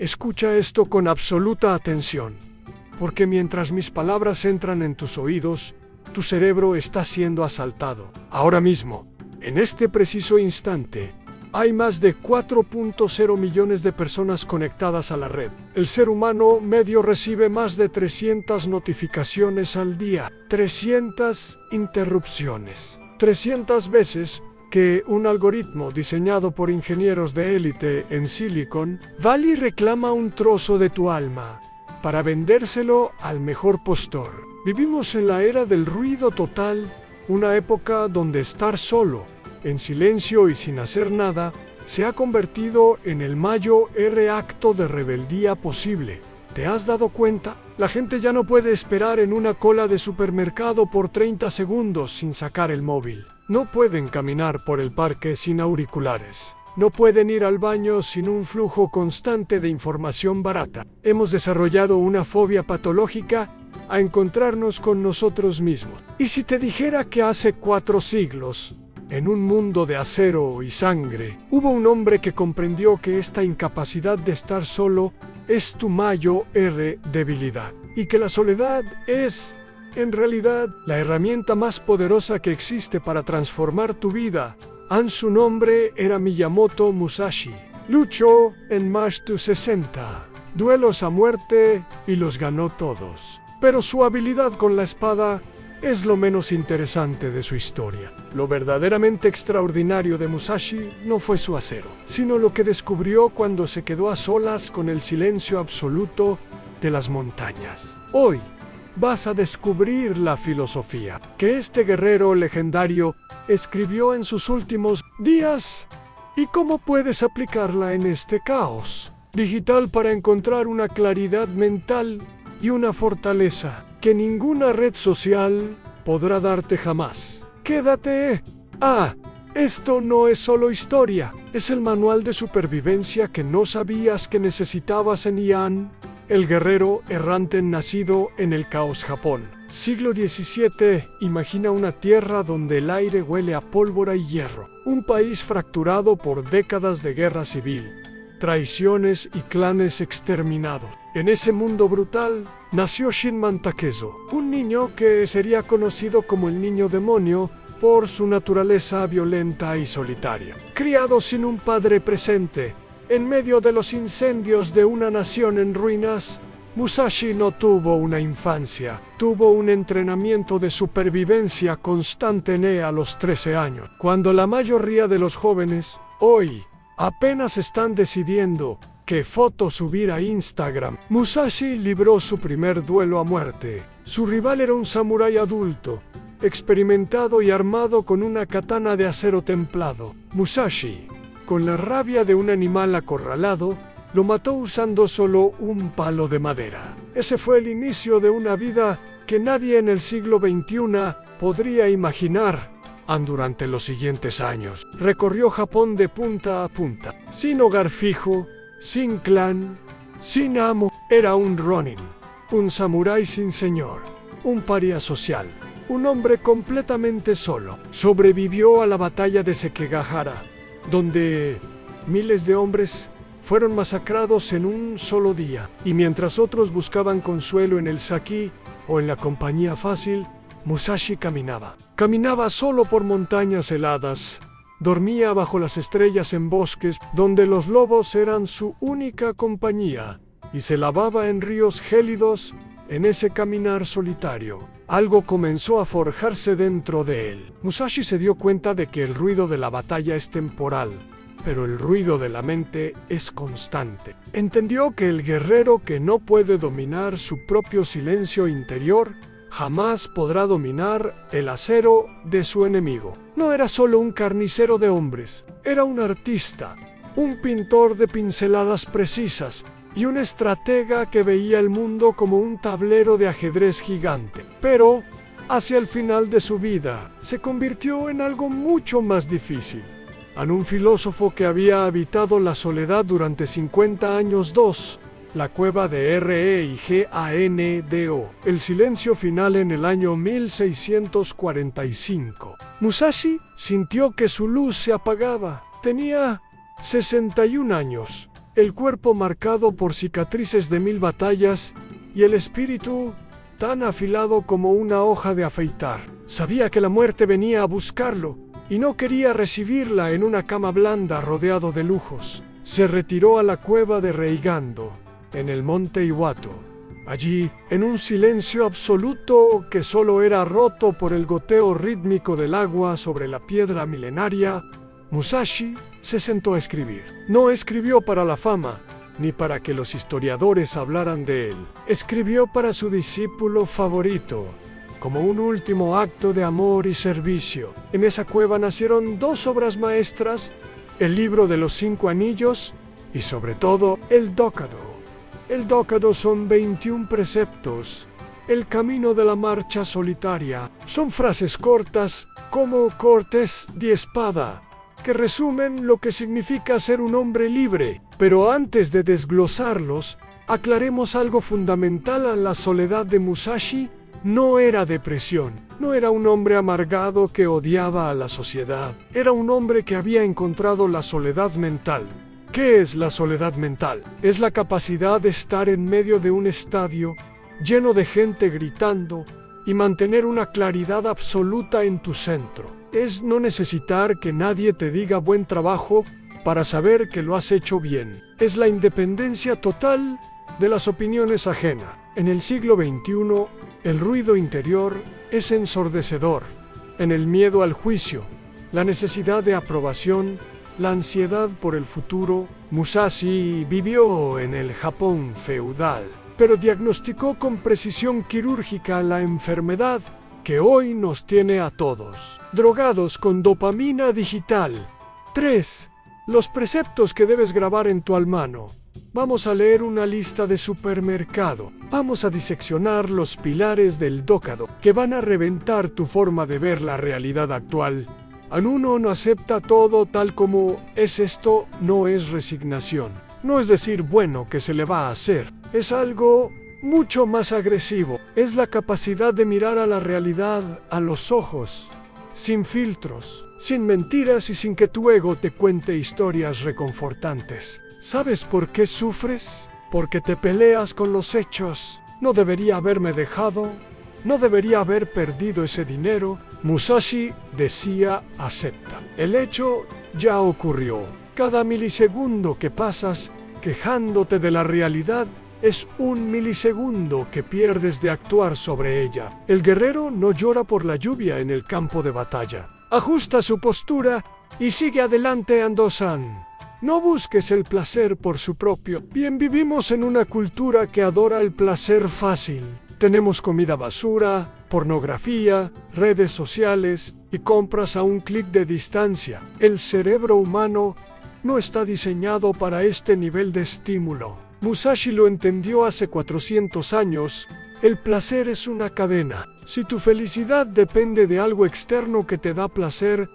Escucha esto con absoluta atención, porque mientras mis palabras entran en tus oídos, tu cerebro está siendo asaltado. Ahora mismo, en este preciso instante, hay más de 4.0 millones de personas conectadas a la red. El ser humano medio recibe más de 300 notificaciones al día, 300 interrupciones, 300 veces que un algoritmo diseñado por ingenieros de élite en Silicon Valley reclama un trozo de tu alma para vendérselo al mejor postor. Vivimos en la era del ruido total, una época donde estar solo, en silencio y sin hacer nada, se ha convertido en el mayor acto de rebeldía posible. ¿Te has dado cuenta? La gente ya no puede esperar en una cola de supermercado por 30 segundos sin sacar el móvil. No pueden caminar por el parque sin auriculares. No pueden ir al baño sin un flujo constante de información barata. Hemos desarrollado una fobia patológica a encontrarnos con nosotros mismos. Y si te dijera que hace 4 siglos, en un mundo de acero y sangre, hubo un hombre que comprendió que esta incapacidad de estar solo es tu mayor debilidad, y que la soledad es, en realidad, la herramienta más poderosa que existe para transformar tu vida. Su nombre era Miyamoto Musashi. Luchó en más de 60 duelos a muerte y los ganó todos. Pero su habilidad con la espada es lo menos interesante de su historia. Lo verdaderamente extraordinario de Musashi no fue su acero, sino lo que descubrió cuando se quedó a solas con el silencio absoluto de las montañas. Hoy vas a descubrir la filosofía que este guerrero legendario escribió en sus últimos días y cómo puedes aplicarla en este caos digital para encontrar una claridad mental y una fortaleza que ninguna red social podrá darte jamás. Quédate. Esto no es solo historia, es el manual de supervivencia que no sabías que necesitabas en Ian, el guerrero errante nacido en el caos Japón. Siglo XVII, imagina una tierra donde el aire huele a pólvora y hierro. Un país fracturado por décadas de guerra civil, traiciones y clanes exterminados. En ese mundo brutal, nació Shinman Takezo, un niño que sería conocido como el niño demonio por su naturaleza violenta y solitaria. Criado sin un padre presente, en medio de los incendios de una nación en ruinas, Musashi no tuvo una infancia, tuvo un entrenamiento de supervivencia constante a los 13 años. Cuando la mayoría de los jóvenes, hoy, apenas están decidiendo qué foto subir a Instagram, Musashi libró su primer duelo a muerte. Su rival era un samurái adulto, experimentado y armado con una katana de acero templado. Musashi, con la rabia de un animal acorralado, lo mató usando solo un palo de madera. Ese fue el inicio de una vida que nadie en el siglo XXI podría imaginar. Durante los siguientes años, recorrió Japón de punta a punta, sin hogar fijo, sin clan, sin amo. Era un ronin, un samurái sin señor, un paria social, un hombre completamente solo. Sobrevivió a la batalla de Sekigahara, donde miles de hombres fueron masacrados en un solo día, y mientras otros buscaban consuelo en el sake o en la compañía fácil, Musashi caminaba. Caminaba solo por montañas heladas, dormía bajo las estrellas en bosques donde los lobos eran su única compañía, y se lavaba en ríos gélidos en ese caminar solitario. Algo comenzó a forjarse dentro de él. Musashi se dio cuenta de que el ruido de la batalla es temporal, pero el ruido de la mente es constante. Entendió que el guerrero que no puede dominar su propio silencio interior jamás podrá dominar el acero de su enemigo. No era solo un carnicero de hombres, era un artista, un pintor de pinceladas precisas y un estratega que veía el mundo como un tablero de ajedrez gigante. Pero, hacia el final de su vida, se convirtió en algo mucho más difícil. En un filósofo que había habitado la soledad durante 50 años. La cueva de Reigando, el silencio final en el año 1645. Musashi sintió que su luz se apagaba. Tenía 61 años. el cuerpo marcado por cicatrices de 1000 batallas y el espíritu tan afilado como una hoja de afeitar. Sabía que la muerte venía a buscarlo y no quería recibirla en una cama blanda rodeado de lujos. Se retiró a la cueva de Reigando, en el monte Iwato. Allí, en un silencio absoluto que solo era roto por el goteo rítmico del agua sobre la piedra milenaria, Musashi se sentó a escribir. No escribió para la fama, ni para que los historiadores hablaran de él. Escribió para su discípulo favorito, como un último acto de amor y servicio. En esa cueva nacieron 2 obras maestras, el libro de los 5 anillos y sobre todo el Dókado. El Dókado son 21 preceptos, el camino de la marcha solitaria. Son frases cortas como cortes de espada, que resumen lo que significa ser un hombre libre. Pero antes de desglosarlos, aclaremos algo fundamental. La soledad de Musashi no era depresión, no era un hombre amargado que odiaba a la sociedad, era un hombre que había encontrado la soledad mental. ¿Qué es la soledad mental? Es la capacidad de estar en medio de un estadio lleno de gente gritando y mantener una claridad absoluta en tu centro. Es no necesitar que nadie te diga buen trabajo para saber que lo has hecho bien. Es la independencia total de las opiniones ajenas. En el siglo XXI, el ruido interior es ensordecedor. En el miedo al juicio, la necesidad de aprobación, la ansiedad por el futuro, Musashi vivió en el Japón feudal, pero diagnosticó con precisión quirúrgica la enfermedad que hoy nos tiene a todos, drogados con dopamina digital. 3. Los preceptos que debes grabar en tu almano. Vamos a leer una lista de supermercado. Vamos a diseccionar los pilares del Dókado, que van a reventar tu forma de ver la realidad actual. Uno no acepta todo tal como es. Esto no es resignación. No es decir, bueno, ¿qué se le va a hacer? Es algo mucho más agresivo. Es la capacidad de mirar a la realidad a los ojos, sin filtros, sin mentiras y sin que tu ego te cuente historias reconfortantes. ¿Sabes por qué sufres? Porque te peleas con los hechos. No debería haberme dejado. No debería haber perdido ese dinero. Musashi decía, acepta. El hecho ya ocurrió. Cada milisegundo que pasas quejándote de la realidad es un milisegundo que pierdes de actuar sobre ella. El guerrero no llora por la lluvia en el campo de batalla. Ajusta su postura y sigue adelante, Ando-san. No busques el placer por su propio bien. Vivimos en una cultura que adora el placer fácil. Tenemos comida basura, pornografía, redes sociales y compras a un clic de distancia. El cerebro humano no está diseñado para este nivel de estímulo. Musashi lo entendió hace 400 años. El placer es una cadena. Si tu felicidad depende de algo externo que te da placer,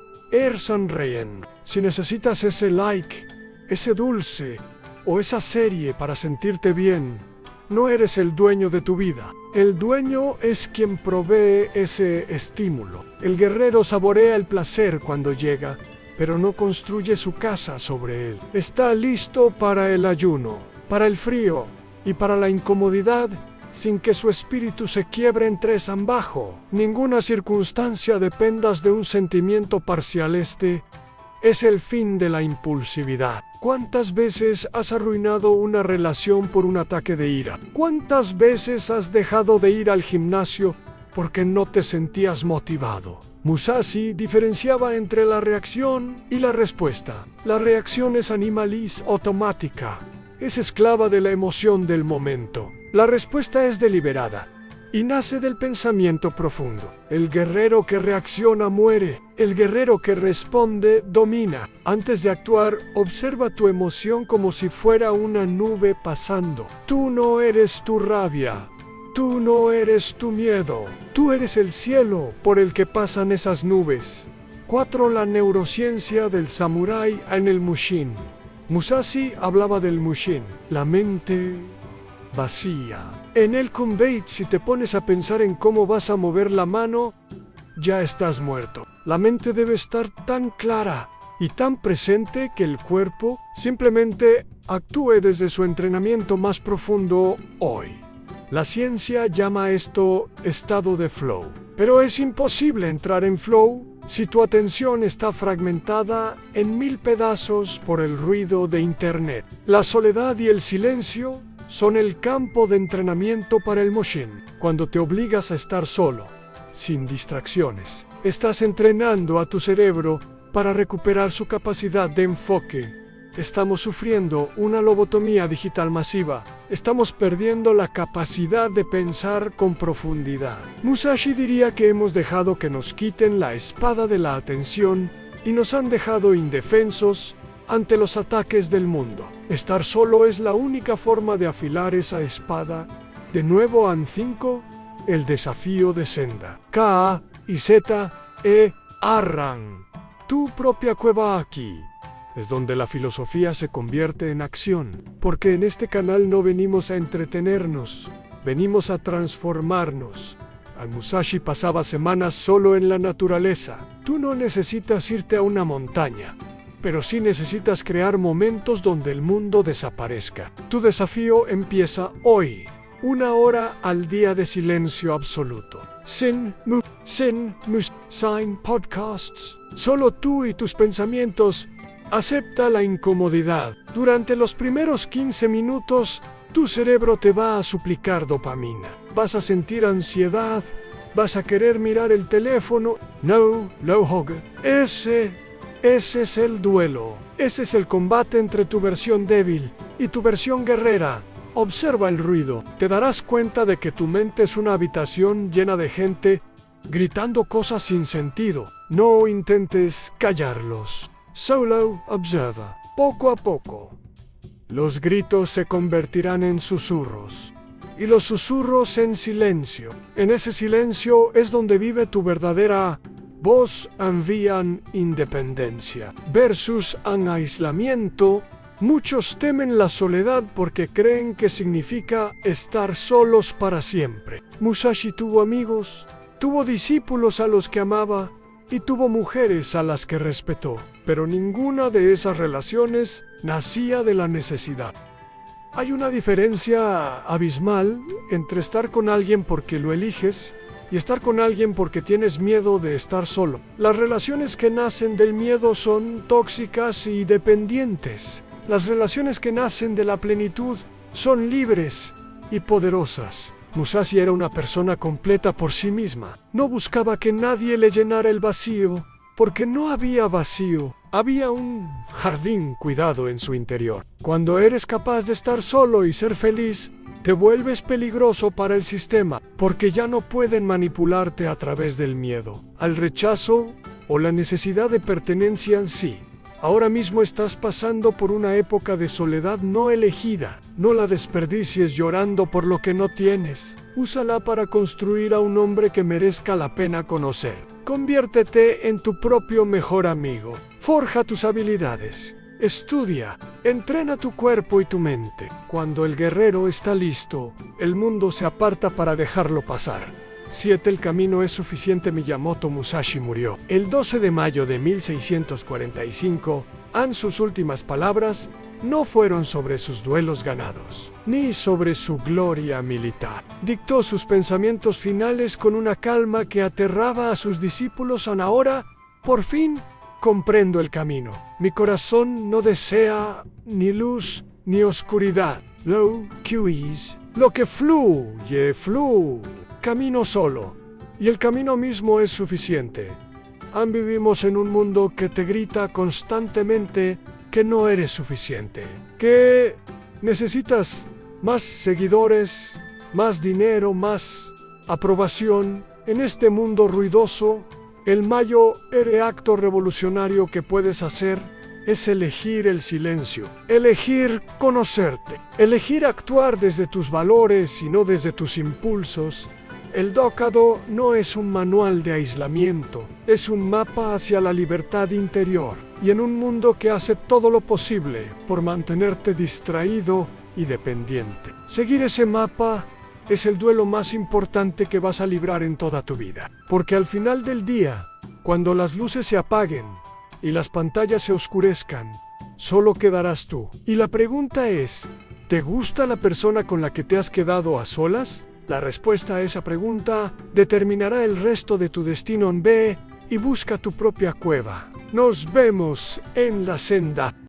sonríen. Si necesitas ese like, ese dulce o esa serie para sentirte bien, no eres el dueño de tu vida. El dueño es quien provee ese estímulo. El guerrero saborea el placer cuando llega, pero no construye su casa sobre él. Está listo para el ayuno, para el frío y para la incomodidad, sin que su espíritu se quiebre en 3 abajo. Ninguna circunstancia dependas de un sentimiento parcial. Este es el fin de la impulsividad. ¿Cuántas veces has arruinado una relación por un ataque de ira? ¿Cuántas veces has dejado de ir al gimnasio porque no te sentías motivado? Musashi diferenciaba entre la reacción y la respuesta. La reacción es animalis, automática. Es esclava de la emoción del momento. La respuesta es deliberada y nace del pensamiento profundo. El guerrero que reacciona muere. El guerrero que responde domina. Antes de actuar, observa tu emoción como si fuera una nube pasando. Tú no eres tu rabia. Tú no eres tu miedo. Tú eres el cielo por el que pasan esas nubes. 4. La neurociencia del samurái en el Mushin. Musashi hablaba del Mushin, la mente vacía. En el Kumbeit, si te pones a pensar en cómo vas a mover la mano, ya estás muerto. La mente debe estar tan clara, y tan presente que el cuerpo simplemente actúe desde su entrenamiento más profundo hoy. La ciencia llama esto estado de flow, pero es imposible entrar en flow si tu atención está fragmentada en 1000 pedazos por el ruido de Internet. La soledad y el silencio son el campo de entrenamiento para el Mushin. Cuando te obligas a estar solo, sin distracciones, estás entrenando a tu cerebro para recuperar su capacidad de enfoque. Estamos sufriendo una lobotomía digital masiva. Estamos perdiendo la capacidad de pensar con profundidad. Musashi diría que hemos dejado que nos quiten la espada de la atención y nos han dejado indefensos ante los ataques del mundo. Estar solo es la única forma de afilar esa espada. De nuevo An 5, el desafío de Senda. K y Z Arran. Tu propia cueva aquí. Es donde la filosofía se convierte en acción, porque en este canal no venimos a entretenernos, venimos a transformarnos. Al-Musashi pasaba semanas solo en la naturaleza. Tú no necesitas irte a una montaña, pero sí necesitas crear momentos donde el mundo desaparezca. Tu desafío empieza hoy, 1 hora al día de silencio absoluto. Sin podcasts. Solo tú y tus pensamientos. Acepta la incomodidad. Durante los primeros 15 minutos, tu cerebro te va a suplicar dopamina. Vas a sentir ansiedad, vas a querer mirar el teléfono. No, hog. Ese es el duelo. Ese es el combate entre tu versión débil y tu versión guerrera. Observa el ruido. Te darás cuenta de que tu mente es una habitación llena de gente gritando cosas sin sentido. No intentes callarlos. Solo observa. Poco a poco, los gritos se convertirán en susurros, y los susurros en silencio. En ese silencio es donde vive tu verdadera voz. Envían independencia versus un aislamiento. Muchos temen la soledad porque creen que significa estar solos para siempre. Musashi tuvo amigos, tuvo discípulos a los que amaba, y tuvo mujeres a las que respetó, pero ninguna de esas relaciones nacía de la necesidad. Hay una diferencia abismal entre estar con alguien porque lo eliges y estar con alguien porque tienes miedo de estar solo. Las relaciones que nacen del miedo son tóxicas y dependientes. Las relaciones que nacen de la plenitud son libres y poderosas. Musashi era una persona completa por sí misma. No buscaba que nadie le llenara el vacío, porque no había vacío. Había un jardín cuidado en su interior. Cuando eres capaz de estar solo y ser feliz, te vuelves peligroso para el sistema, porque ya no pueden manipularte a través del miedo, al rechazo o la necesidad de pertenencia en sí. Ahora mismo estás pasando por una época de soledad no elegida. No la desperdicies llorando por lo que no tienes. Úsala para construir a un hombre que merezca la pena conocer. Conviértete en tu propio mejor amigo. Forja tus habilidades. Estudia. Entrena tu cuerpo y tu mente. Cuando el guerrero está listo, el mundo se aparta para dejarlo pasar. 7. El camino es suficiente. Miyamoto Musashi murió el 12 de mayo de 1645. Sus últimas palabras no fueron sobre sus duelos ganados, ni sobre su gloria militar. Dictó sus pensamientos finales con una calma que aterraba a sus discípulos. Ahora, por fin, comprendo el camino. Mi corazón no desea ni luz ni oscuridad. Lo que fluye. Camino solo, y el camino mismo es suficiente. Vivimos en un mundo que te grita constantemente que no eres suficiente, que necesitas más seguidores, más dinero, más aprobación. En este mundo ruidoso, el mayor acto revolucionario que puedes hacer es elegir el silencio, elegir conocerte, elegir actuar desde tus valores y no desde tus impulsos. El Dokado no es un manual de aislamiento, es un mapa hacia la libertad interior, y en un mundo que hace todo lo posible por mantenerte distraído y dependiente. Seguir ese mapa es el duelo más importante que vas a librar en toda tu vida, porque al final del día, cuando las luces se apaguen y las pantallas se oscurezcan, solo quedarás tú. Y la pregunta es, ¿te gusta la persona con la que te has quedado a solas? La respuesta a esa pregunta determinará el resto de tu destino. Ve y busca tu propia cueva. Nos vemos en la senda.